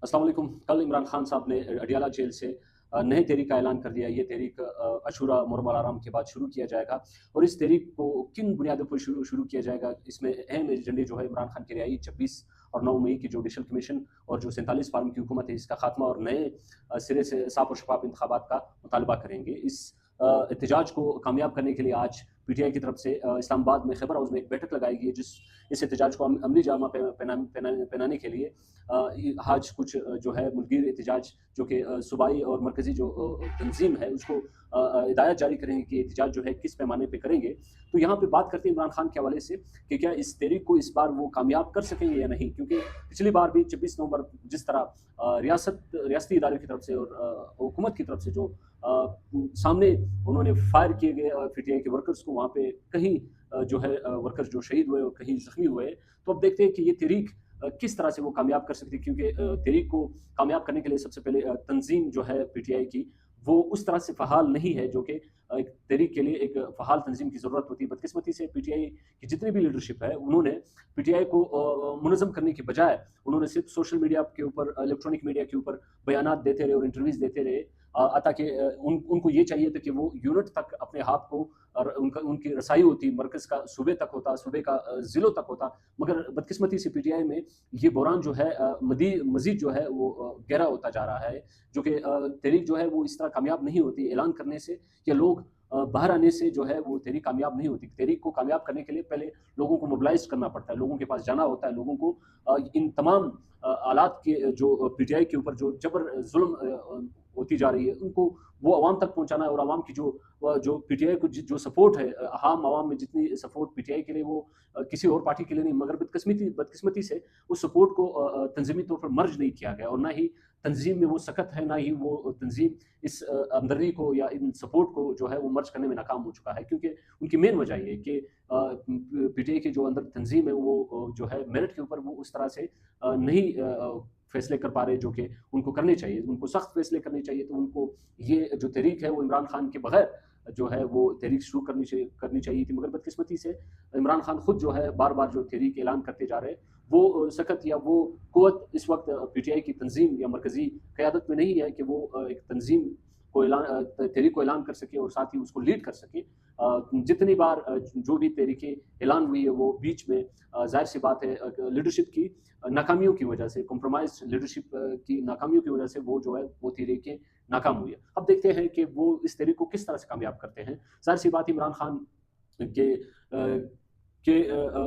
अस्सलाम वालेकुम। कल इमरान खान साहब ने अडियाला जेल से नए तहरीक का ऐलान कर दिया। ये तहरीक अशूरा मुरमल आराम के बाद शुरू किया जाएगा और इस तहरीक को किन बुनियादों पर शुरू किया जाएगा, इसमें अहम एजेंडे जो है इमरान खान की रिहाई, 26 और 9 मई की जुडिशल कमीशन और जो 47 फार्म की हुकूमत है इसका खात्मा और नए सिरे से साफ और शफाफ इंतखाबात का मुतालबा करेंगे। इस एहतजाज को कामयाब करने के लिए आज पीटीआई की तरफ से इस्लामाबाद में खैबर हाउस में एक बैठक लगाई गई है, इस एहतजाज को अमली जामा पहनाने के लिए आज कुछ जो है मुल्कीर एहतजाज जो कि सूबाई और मरकज़ी जो तंजीम है उसको हिदायत जारी करेंगे कि एहतजाज जो है किस पैमाने पे करेंगे। तो यहाँ पे बात करते हैं इमरान खान के हवाले से कि क्या इस तहरीक को इस बार वो कामयाब कर सकेंगे या नहीं, क्योंकि पिछली बार भी 26 नवंबर जिस तरह रियासती इदारे की तरफ से और हुकूमत की तरफ से जो सामने उन्होंने फायर किए गए पीटीआई के वर्कर्स को, वहाँ पे कहीं जो है वर्कर्स जो शहीद हुए और कहीं जख्मी हुए। तो अब देखते हैं कि ये तहरीक किस तरह से वो कामयाब कर सकती है, क्योंकि तहरीक को कामयाब करने के लिए सबसे पहले तंजीम जो है पीटीआई की वो उस तरह से फ़हाल नहीं है जो कि एक तहरीक के लिए एक फ़हाल तंजीम की ज़रूरत होती है। बदकिस्मती से पीटीआई की जितनी भी लीडरशिप है उन्होंने पीटीआई को मुनज़्ज़म करने की बजाय उन्होंने सिर्फ सोशल मीडिया के ऊपर, इलेक्ट्रॉनिक मीडिया के ऊपर बयानात देते रहे और इंटरव्यूज़ देते रहे, ताकि उनको ये चाहिए था कि वो यूनिट तक अपने हाथ को और उनकी रसाई होती, मरकज़ का सूबे तक होता, सूबे का ज़िलों तक होता। मगर बदकिस्मती से पीटीआई में ये बहरान जो है मज़ीद जो है वो गहरा होता जा रहा है, जो कि तहरीक जो है वो इस तरह कामयाब नहीं होती ऐलान करने से या लोग बाहर आने से जो है वो तहरीक कामयाब नहीं होती। तहरीक को कामयाब करने के लिए पहले लोगों को मोबिलाइज़ करना पड़ता है, लोगों के पास जाना होता है, लोगों को इन तमाम आलात के जो पीटीआई के ऊपर जो जबर ज़ुल्म होती जा रही है उनको वो अवाम तक पहुँचाना है। और अवाम की जो पीटीआई को जो सपोर्ट है, आम आवाम में जितनी सपोर्ट पीटीआई के लिए वो किसी और पार्टी के लिए नहीं, मगर बदकिस्मती से उस सपोर्ट को तंजीमी तौर पर मर्ज नहीं किया गया और ना ही तंजीम में वो सख्त है, ना ही वो तंजीम इस हमदर्दी को या इन सपोर्ट को जो है वो मर्ज करने में नाकाम हो चुका है। क्योंकि उनकी मेन वजह ये है कि पीटीआई की जो अंदर तंजीम है वो जो है मेरिट के ऊपर वो उस तरह से नहीं फैसले कर पा रहे जो कि उनको करने चाहिए। उनको सख्त फैसले करने चाहिए। तो उनको ये जो तहरीक है वो इमरान खान के बगैर जो है वो तहरीक शुरू करनी चाहिए थी, मगर बदकिस्मती से इमरान खान खुद जो है बार बार जो तहरीक ऐलान करते जा रहे हैं वो सख्त या वो कुव्वत इस वक्त पीटीआई की तंजीम या मरकज़ी क़यादत में नहीं है कि वो एक तंजीम को तहरीक को ऐलान कर सके और साथ ही उसको लीड कर सके। जितनी बार जो भी तहरीकें ऐलान हुई है वो बीच में ज़ाहिर सी बात है लीडरशिप की नाकामियों की वजह से, कॉम्प्रोमाइज लीडरशिप की नाकामियों की वजह से वो जो है वो तहरीकें नाकाम हुई है। अब देखते हैं कि वो इस तहरीक को किस तरह से कामयाब करते हैं। ज़ाहिर सी बात इमरान खान के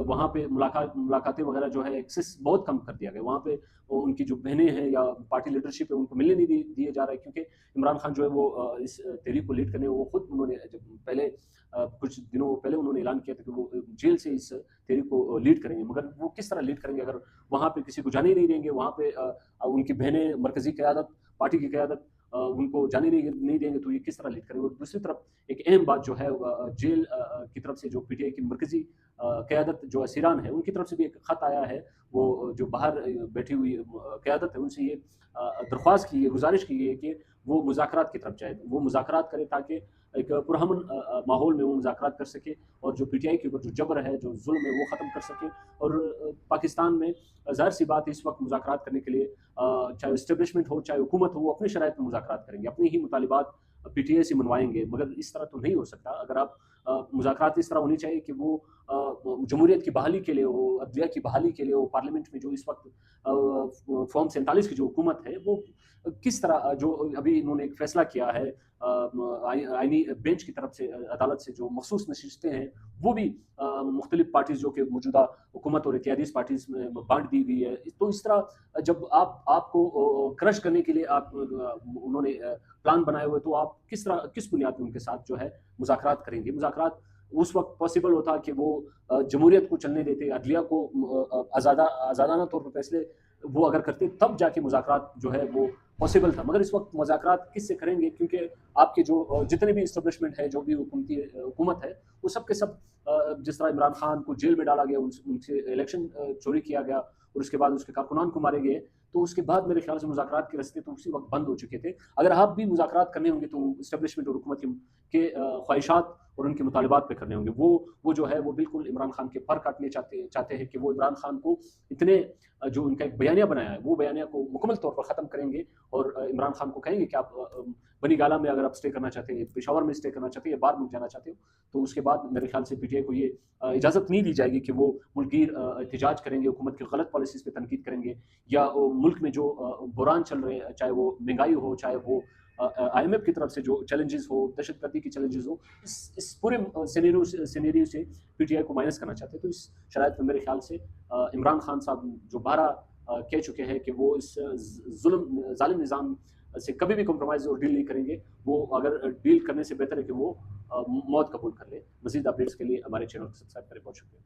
वहाँ पे मुलाकातें वगैरह जो है एक्सेस बहुत कम कर दिया गया। वहाँ पे उनकी जो बहनें हैं या पार्टी लीडरशिप है उनको मिलने नहीं दिए जा रहा है, क्योंकि इमरान खान जो है वो इस तहरीक को लीड करने वो खुद उन्होंने जब पहले कुछ दिनों पहले उन्होंने ऐलान किया था कि वो जेल से इस तहरीक को लीड करेंगे, मगर वो किस तरह लीड करेंगे अगर वहाँ पे किसी को जाने ही नहीं देंगे। वहाँ पे उनकी बहनें, मरकज़ी क़यादत, पार्टी की क़यादत उनको जाने नहीं देंगे तो ये किस तरह लीड करेंगे। और दूसरी तरफ एक अहम बात जो है जेल की तरफ से जो पीटीआई की मरकज़ी क़यादत जो असीरान है उनकी तरफ से भी एक ख़त आया है। वो जो बाहर बैठी हुई क़यादत है उनसे ये दरख्वास्त की, ये गुजारिश की गई है कि वो मुज़ाकरात की तरफ जाए, वो मुज़ाकरात करे ताकि एक पुरअमन माहौल में वो मुज़ाकरात कर सके और जो पीटीआई के ऊपर जो जबर है, जो ज़ुल्म है वो ख़त्म कर सके। और पाकिस्तान में ज़ाहिर सी बात है इस वक्त मुज़ाकरात करने के लिए चाहे इस्टेब्लिशमेंट हो चाहे हुकूमत हो, वो अपनी शराइत में मुज़ाकरात करेंगे, अपनी ही मुतालिबात पीटीआई से मनवाएंगे। मगर इस तरह तो नहीं हो सकता। अगर आप मुज़ाकरात इस तरह होनी चाहिए कि वो जमहूरियत की बहाली के लिए हो, अदलिया की बहाली के लिए हो, पार्लियामेंट में जो इस वक्त फॉर्म 47 की जो हुकूमत है वो किस तरह जो अभी इन्होंने एक फ़ैसला किया है आईनी बेंच की तरफ से, अदालत से जो मखसूस नशिस्तें हैं वो भी मुख्तलिफ पार्टीज़ जो कि मौजूदा हुकूमत और इत्यादी पार्टीज़ में बाँट दी गई है। तो इस तरह जब आपको क्रश करने के लिए उन्होंने प्लान बनाए हुए, तो आप किस बुनियाद पे उनके साथ जो है मुज़ाकरात करेंगे। मुज़ाकरात उस वक्त पॉसिबल होता कि वो जमहूरियत को चलने देते, अदलिया को आज़ादाना तौर पर फैसले वो अगर करते तब जाके मुज़ाकरात जो है वो पॉसिबल था। मगर इस वक्त मुज़ाकरात किससे करेंगे, क्योंकि आपके जो जितने भी इस्टेब्लिशमेंट है, जो भी हुकूमत है, वो सब के सब जिस तरह इमरान खान को जेल में डाला गया, उनसे इलेक्शन चोरी किया गया और उसके बाद उसके कारकुनान को मारे गए, तो उसके बाद मेरे ख्याल से मुज़ाकरात के रास्ते तो उसी वक्त बंद हो चुके थे। अगर आप भी मुज़ाकरात करने होंगे तो इस्टेब्लिशमेंट और हुकूमत के ख्वाहिशात اور ان کے مطالبات پہ کرنے ہوں گے. وہ جو ہے وہ بالکل عمران خان کے پر کاٹنے چاہتے ہیں کہ وہ عمران خان کو اتنے جو ان کا ایک بیانیہ بنایا ہے وہ بیانیہ کو مکمل طور پر ختم کریں گے اور عمران خان کو کہیں گے کہ آپ بنی گالہ میں اگر آپ اسٹے کرنا چاہتے ہیں، پشاور میں اسٹے کرنا چاہتے ہیں یا باہر ملک جانا چاہتے ہو تو اس کے بعد میرے خیال سے پی ٹی آئی کو یہ اجازت نہیں دی جائے گی کہ وہ ملک گیر احتجاج کریں گے، حکومت کی غلط پالیسیز پہ تنقید کریں گے یا ملک میں جو بحران چل رہے ہیں، چاہے وہ مہنگائی ہو، چاہے وہ آئی ایم ایف کی طرف سے جو چیلنجز ہو، دہشت گردی کی چیلنجز ہو، اس پورے سینیریو سے پی ٹی آئی کو مائنس کرنا چاہتے ہیں. تو اس شرائط میں میرے خیال سے عمران خان صاحب جو بارہ کہہ چکے ہیں کہ وہ اس ظالم نظام سے کبھی بھی کمپرومائز اور ڈیل نہیں کریں گے. وہ اگر ڈیل کرنے سے بہتر ہے کہ وہ موت قبول کر لے. مزید اپڈیٹس کے لیے ہمارے چینل کو سبسکرائب کریں. بہت شکریہ.